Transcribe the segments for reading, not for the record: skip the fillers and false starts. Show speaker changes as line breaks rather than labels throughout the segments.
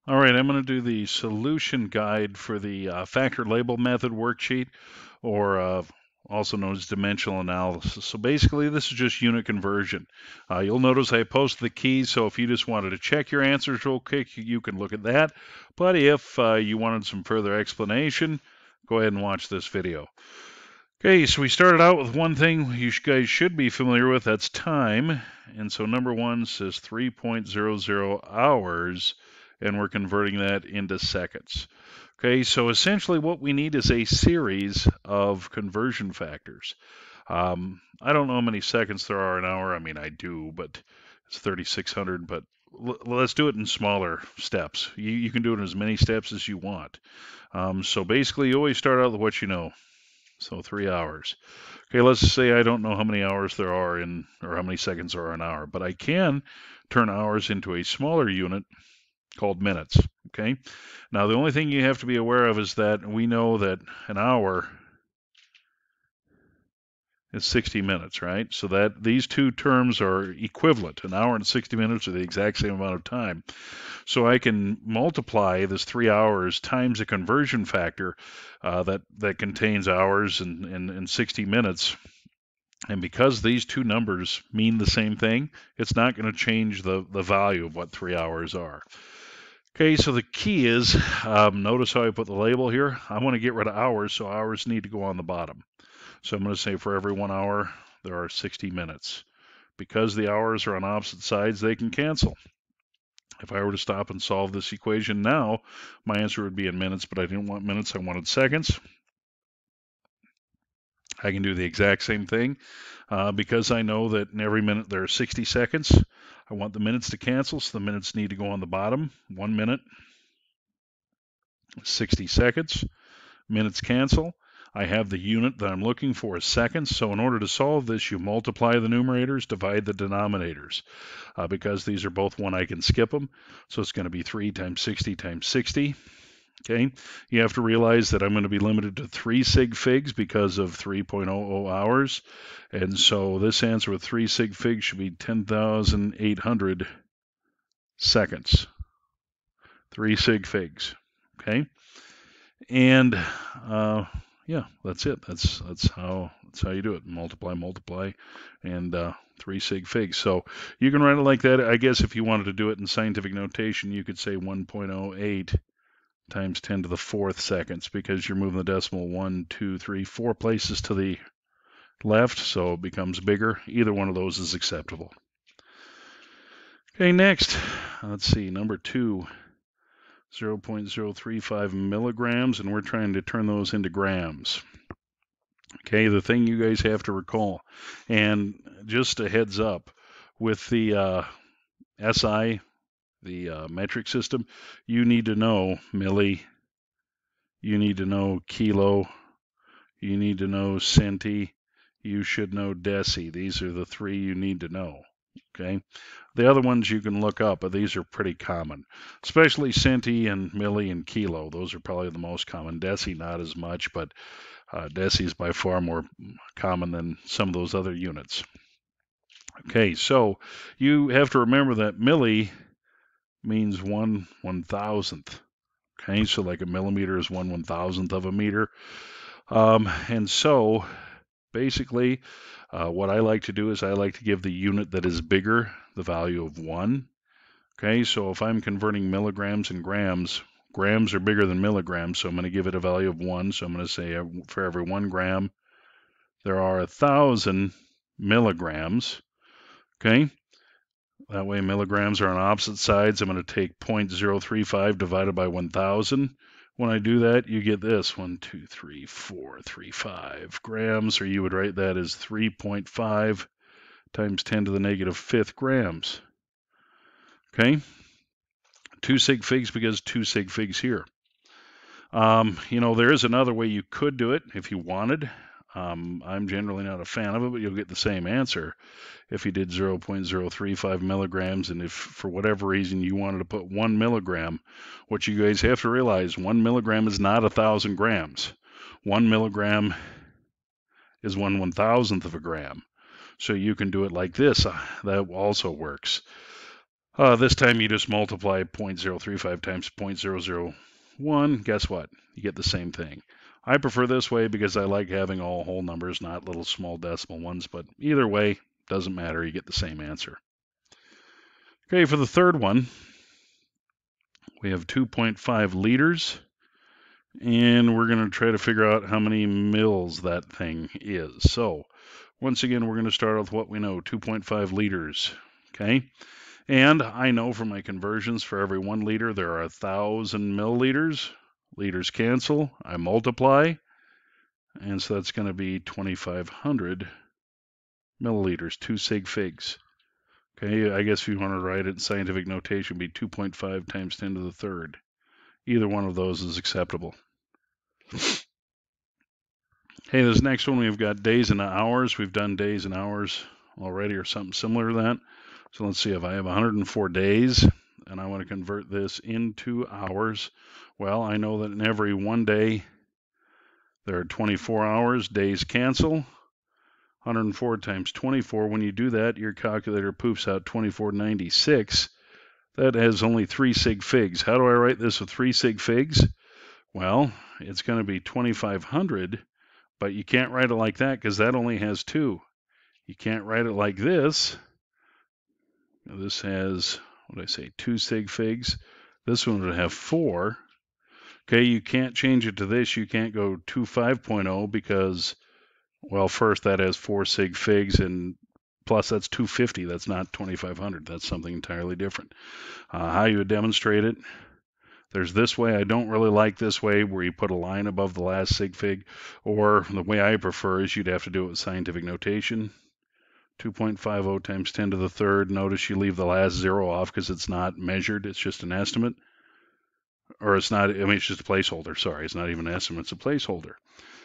All right, I'm going to do the solution guide for the factor label method worksheet, or also known as dimensional analysis. So basically, this is just unit conversion. You'll notice I posted the keys, so if you just wanted to check your answers real quick, you can look at that. But if you wanted some further explanation, go ahead and watch this video. Okay, so we started out with one thing you guys should be familiar with, that's time. And so number one says 3.00 hours, and we're converting that into seconds. Okay, so essentially what we need is a series of conversion factors. I don't know how many seconds there are an hour. I mean, I do, but it's 3,600. But let's do it in smaller steps. You can do it in as many steps as you want. So basically, you always start out with what you know. So 3 hours. Okay, let's say I don't know how many hours there are or how many seconds are an hour, but I can turn hours into a smaller unit called minutes. Okay, now the only thing you have to be aware of is that we know that an hour is 60 minutes, right? So that these two terms are equivalent. An hour and 60 minutes are the exact same amount of time. So I can multiply this 3 hours times a conversion factor that contains hours and 60 minutes. And because these two numbers mean the same thing, it's not going to change the value of what 3 hours are. Okay, so the key is, notice how I put the label here. I want to get rid of hours, so hours need to go on the bottom. So I'm going to say for every 1 hour, there are 60 minutes. Because the hours are on opposite sides, they can cancel. If I were to stop and solve this equation now, my answer would be in minutes, but I didn't want minutes, I wanted seconds. I can do the exact same thing. Because I know that in every minute there are 60 seconds, I want the minutes to cancel, so the minutes need to go on the bottom. 1 minute, 60 seconds. Minutes cancel. I have the unit that I'm looking for as seconds, so in order to solve this, you multiply the numerators, divide the denominators. Because these are both one, I can skip them. So it's going to be 3 times 60 times 60. Okay, you have to realize that I'm going to be limited to 3 sig figs because of 3.00 hours. And so this answer with 3 sig figs should be 10,800 seconds. 3 sig figs. Okay, and yeah, that's it. That's how you do it. Multiply, and 3 sig figs. So you can write it like that. I guess if you wanted to do it in scientific notation, you could say 1.08 times 10 to the 4th seconds, because you're moving the decimal 1, 2, 3, 4 places to the left, so it becomes bigger. Either one of those is acceptable. Okay, next, let's see, number 2, 0.035 milligrams, and we're trying to turn those into grams. Okay, the thing you guys have to recall, and just a heads up, with the SI, the metric system, you need to know milli, you need to know kilo, you need to know centi, you should know deci. These are the 3 you need to know. Okay, the other ones you can look up, but these are pretty common, especially centi and milli and kilo. Those are probably the most common. Deci not as much, but deci is by far more common than some of those other units. Okay, so you have to remember that milli means 1/1000th. Okay, so like a millimeter is 1/1000th of a meter. And so basically, what I like to do is I like to give the unit that is bigger the value of 1. Okay, so if I'm converting milligrams and grams, grams are bigger than milligrams, so I'm going to give it a value of 1. So I'm going to say for every 1 gram, there are 1,000 milligrams. Okay, that way milligrams are on opposite sides. I'm going to take 0.035 divided by 1,000. When I do that, you get this 1, 2, 3, 4, 3, 5 grams, or you would write that as 3.5 times 10 to the negative 5th grams. Okay, 2 sig figs because 2 sig figs here. There is another way you could do it if you wanted. I'm generally not a fan of it, but you'll get the same answer if you did 0.035 milligrams, and if for whatever reason you wanted to put 1 milligram, what you guys have to realize, 1 milligram is not 1,000 grams. 1 milligram is 1/1000th of a gram. So you can do it like this. That also works. This time you just multiply 0.035 times 0.001. Guess what? You get the same thing. I prefer this way because I like having all whole numbers, not little small decimal ones, but either way, doesn't matter. You get the same answer. Okay, for the third one, we have 2.5 liters, and we're going to try to figure out how many mils that thing is. So, once again, we're going to start with what we know, 2.5 liters. Okay, and I know from my conversions, for every 1 liter, there are 1,000 milliliters. Liters cancel, I multiply, and so that's going to be 2,500 milliliters, 2 sig figs. Okay, I guess if you want to write it in scientific notation, it'd be 2.5 times 10 to the third. Either one of those is acceptable. Hey, this next one, we've got days and hours. We've done days and hours already or something similar to that. So let's see, if I have 104 days and I want to convert this into hours, well, I know that in every 1 day, there are 24 hours. Days cancel. 104 times 24. When you do that, your calculator poops out 2496. That has only 3 sig figs. How do I write this with 3 sig figs? Well, it's going to be 2,500, but you can't write it like that because that only has 2. You can't write it like this. This has, what did I say, 2 sig figs. This one would have 4. Okay, you can't change it to this. You can't go 2.5.0 because, well, first that has 4 sig figs, and plus that's 250. That's not 2,500. That's something entirely different. How you would demonstrate it, there's this way. I don't really like this way where you put a line above the last sig fig, or the way I prefer is you'd have to do it with scientific notation. 2.50 times 10 to the third. Notice you leave the last 0 off because it's not measured. It's just an estimate. Or it's not, I mean, it's just a placeholder. Sorry, it's not even an estimate. It's a placeholder.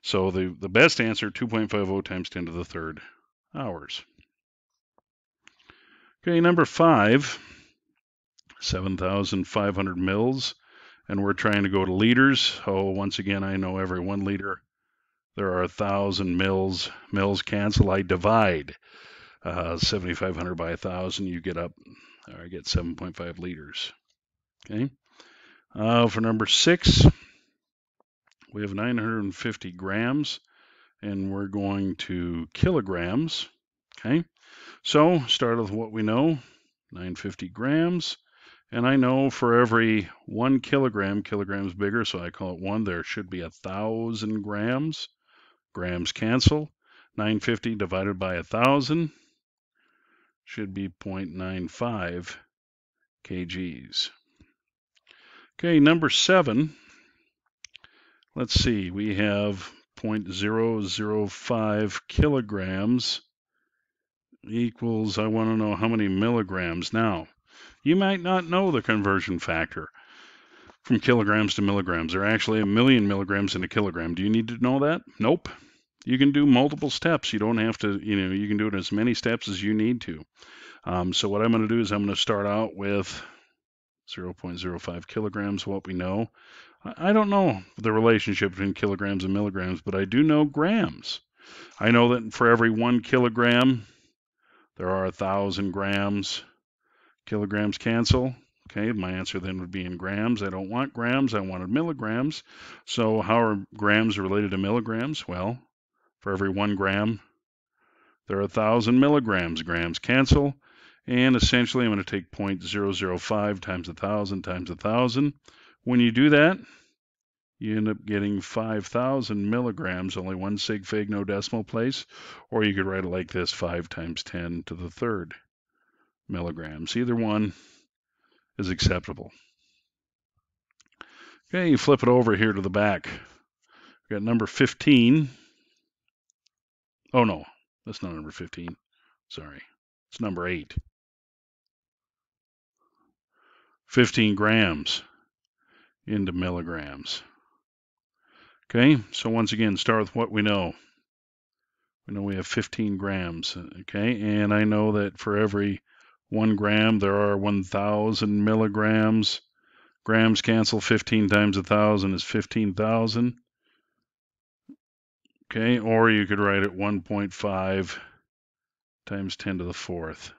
So the best answer, 2.50 times 10 to the third hours. Okay, number 5, 7,500 mils. And we're trying to go to liters. Oh, once again, I know every 1 liter, there are 1,000 mils. Mils cancel. I divide 7,500 by 1,000. You get up, or I get 7.5 liters. Okay. For number 6, we have 950 grams, and we're going to kilograms. Okay. So start with what we know, 950 grams. And I know for every 1 kilogram, kilograms bigger, so I call it 1, there should be 1,000 grams. Grams cancel. 950 divided by 1,000 should be 0.95 kgs. Okay, number 7. Let's see, we have 0.005 kilograms equals, I want to know how many milligrams. Now, you might not know the conversion factor from kilograms to milligrams. There are actually 1,000,000 milligrams in a kilogram. Do you need to know that? Nope. You can do multiple steps. You don't have to, you can do it as many steps as you need to. So what I'm going to do is I'm going to start out with 0.05 kilograms, what we know. I don't know the relationship between kilograms and milligrams, but I do know grams. I know that for every 1 kilogram, there are 1,000 grams. Kilograms cancel. Okay, my answer then would be in grams. I don't want grams, I wanted milligrams. So how are grams related to milligrams? Well, for every 1 gram, there are 1,000 milligrams. Grams cancel. And essentially, I'm going to take 0.005 times 1,000 times 1,000. When you do that, you end up getting 5,000 milligrams, only 1 sig fig, no decimal place. Or you could write it like this, 5 times 10 to the third milligrams. Either one is acceptable. Okay, you flip it over here to the back. We got number 15. Oh no, that's not number 15. Sorry, it's number 8. 15 grams into milligrams. Okay, so once again, start with what we know. We know we have 15 grams. Okay, and I know that for every 1 gram, there are 1,000 milligrams. Grams cancel. 15 times 1,000 is 15,000. Okay, or you could write it 1.5 times 10 to the fourth.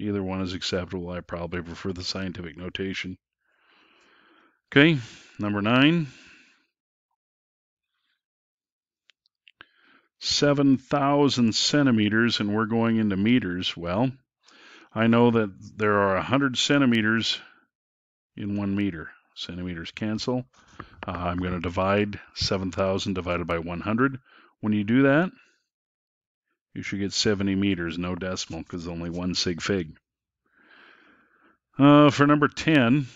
Either one is acceptable. I probably prefer the scientific notation. Okay, number 9. 7,000 centimeters, and we're going into meters. Well, I know that there are 100 centimeters in 1 meter. Centimeters cancel. I'm going to divide 7,000 divided by 100. When you do that, you should get 70 meters, no decimal, because only 1 sig fig. For number 10,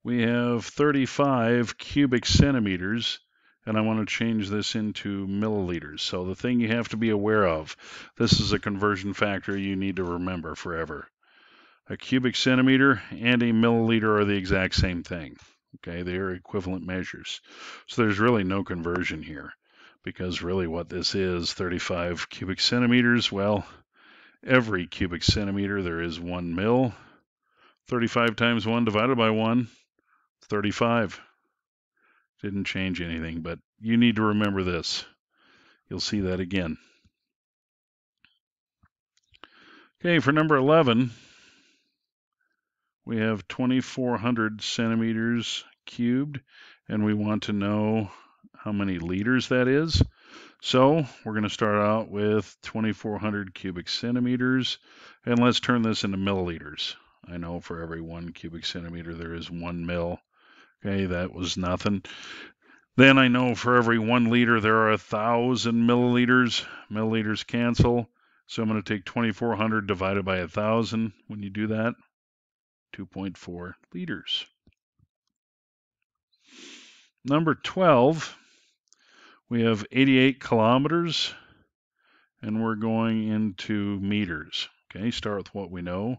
we have 35 cubic centimeters, and I want to change this into milliliters. So the thing you have to be aware of, this is a conversion factor you need to remember forever. A cubic centimeter and a milliliter are the exact same thing. Okay, they are equivalent measures. So there's really no conversion here, because really what this is, 35 cubic centimeters, well, every cubic centimeter there is 1 mil. 35 times 1 divided by 1, 35. Didn't change anything, but you need to remember this. You'll see that again. Okay, for number 11, we have 2,400 centimeters cubed, and we want to know how many liters that is. So we're going to start out with 2,400 cubic centimeters, and let's turn this into milliliters. I know for every 1 cubic centimeter there is 1 mil. Okay, that was nothing. Then I know for every 1 liter there are 1,000 milliliters. Milliliters cancel. So I'm going to take 2,400 divided by 1,000. When you do that, 2.4 liters. Number 12, we have 88 kilometers, and we're going into meters. Okay, start with what we know.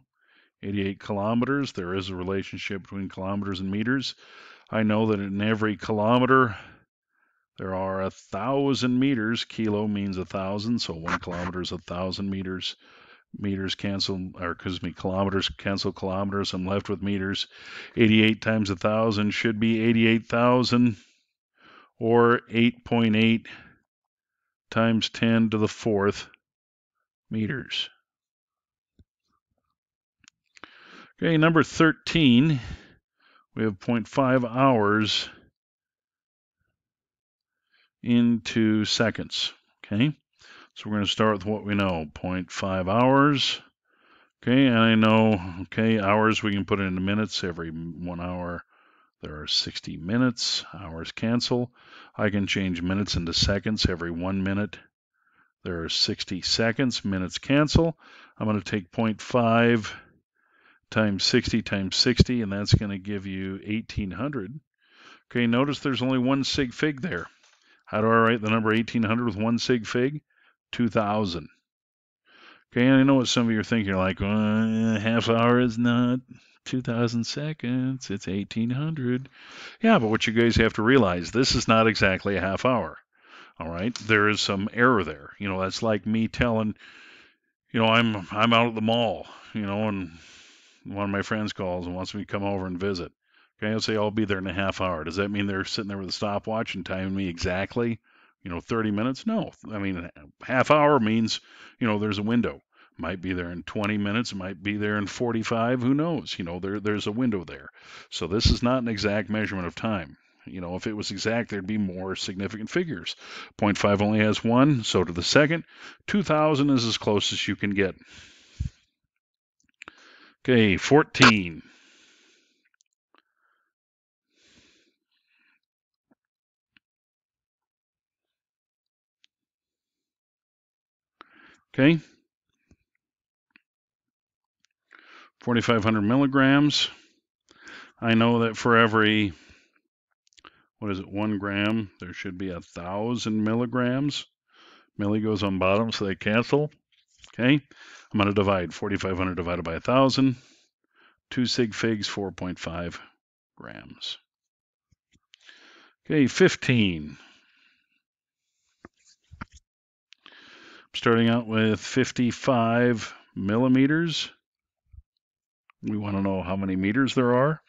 88 kilometers, there is a relationship between kilometers and meters. I know that in every kilometer there are 1,000 meters. Kilo means 1,000, so 1 kilometer is 1,000 meters. Meters cancel, or excuse me, kilometers cancel kilometers. I'm left with meters. 88 times 1,000 should be 88,000, or 8.8 times 10 to the 4th meters. Okay, number 13, we have 0.5 hours into seconds. Okay, so we're going to start with what we know, 0.5 hours. Okay, and I know, okay, hours we can put into minutes. Every 1 hour there are 60 minutes. Hours cancel. I can change minutes into seconds. Every 1 minute there are 60 seconds. Minutes cancel. I'm going to take 0.5 times 60 times 60, and that's going to give you 1,800. Okay, notice there's only 1 sig fig there. How do I write the number 1,800 with 1 sig fig? 2,000. Okay, and I know what some of you are thinking, like, half hour is not 2,000 seconds, it's 1,800. Yeah, but what you guys have to realize, this is not exactly a half hour. All right, there is some error there. You know, that's like me telling, you know, I'm out at the mall, you know, and one of my friends calls and wants me to come over and visit. Okay, I'll say I'll be there in a half hour. Does that mean they're sitting there with a stopwatch and timing me exactly, 30 minutes? No. I mean, half hour means, there's a window. Might be there in 20 minutes, might be there in 45, who knows? There's a window there. So this is not an exact measurement of time. If it was exact, there'd be more significant figures. 0.5 only has 1, so to the second. 2,000 is as close as you can get. Okay, 14. Okay, 4,500 milligrams. I know that for every, 1 gram, there should be 1,000 milligrams. Milli goes on bottom, so they cancel. Okay, I'm going to divide 4,500 divided by 1,000. 2 sig figs, 4.5 grams. Okay, 15. Starting out with 55 millimeters. We want to know how many meters there are.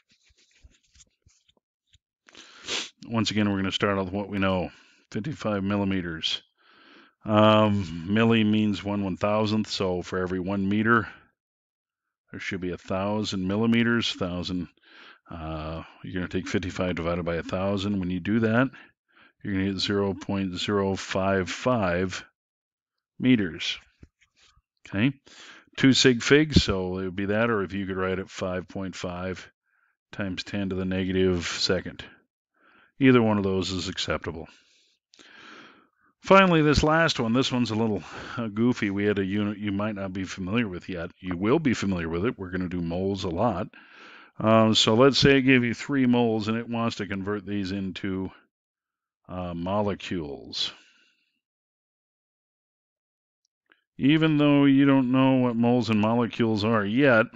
Once again, we're going to start out with what we know, 55 millimeters. Milli means 1/1000th, so for every 1 meter, there should be 1,000 millimeters. 1,000. You're going to take 55 divided by 1,000. When you do that, you're going to get 0.055 meters. Okay, 2 sig figs, so it would be that, or if you could write it 5.5 times 10 to the negative second. Either one of those is acceptable. Finally, this last one, this one's a little goofy. We had a unit you might not be familiar with yet. You will be familiar with it. We're going to do moles a lot. So let's say I give you 3 moles and it wants to convert these into molecules. Even though you don't know what moles and molecules are yet,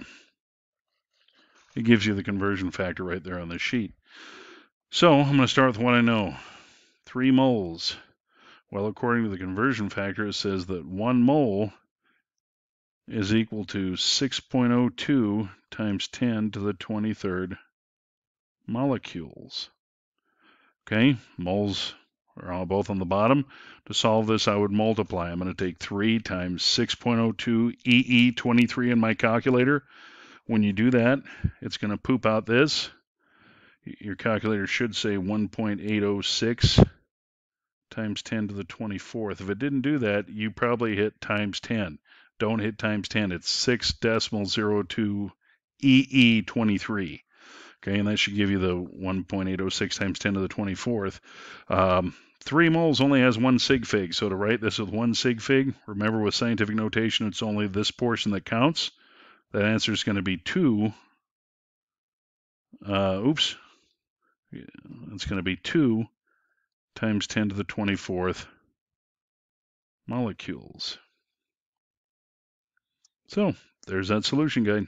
it gives you the conversion factor right there on the sheet. So I'm going to start with what I know. 3 moles. Well, according to the conversion factor, it says that 1 mole is equal to 6.02 times 10 to the 23rd molecules. Okay, moles are all both on the bottom. To solve this, I would multiply. I'm going to take 3 times 6.02 EE23 in my calculator. When you do that, it's going to poop out this. Your calculator should say 1.806 times 10 to the 24th. If it didn't do that, you probably hit times 10. Don't hit times 10. It's 6.02 EE23. Okay, and that should give you the 1.806 times 10 to the 24th. 3 moles only has 1 sig fig, so to write this with 1 sig fig, remember with scientific notation, it's only this portion that counts. That answer is going to be 2. It's going to be 2 times 10 to the 24th molecules. So there's that solution guide.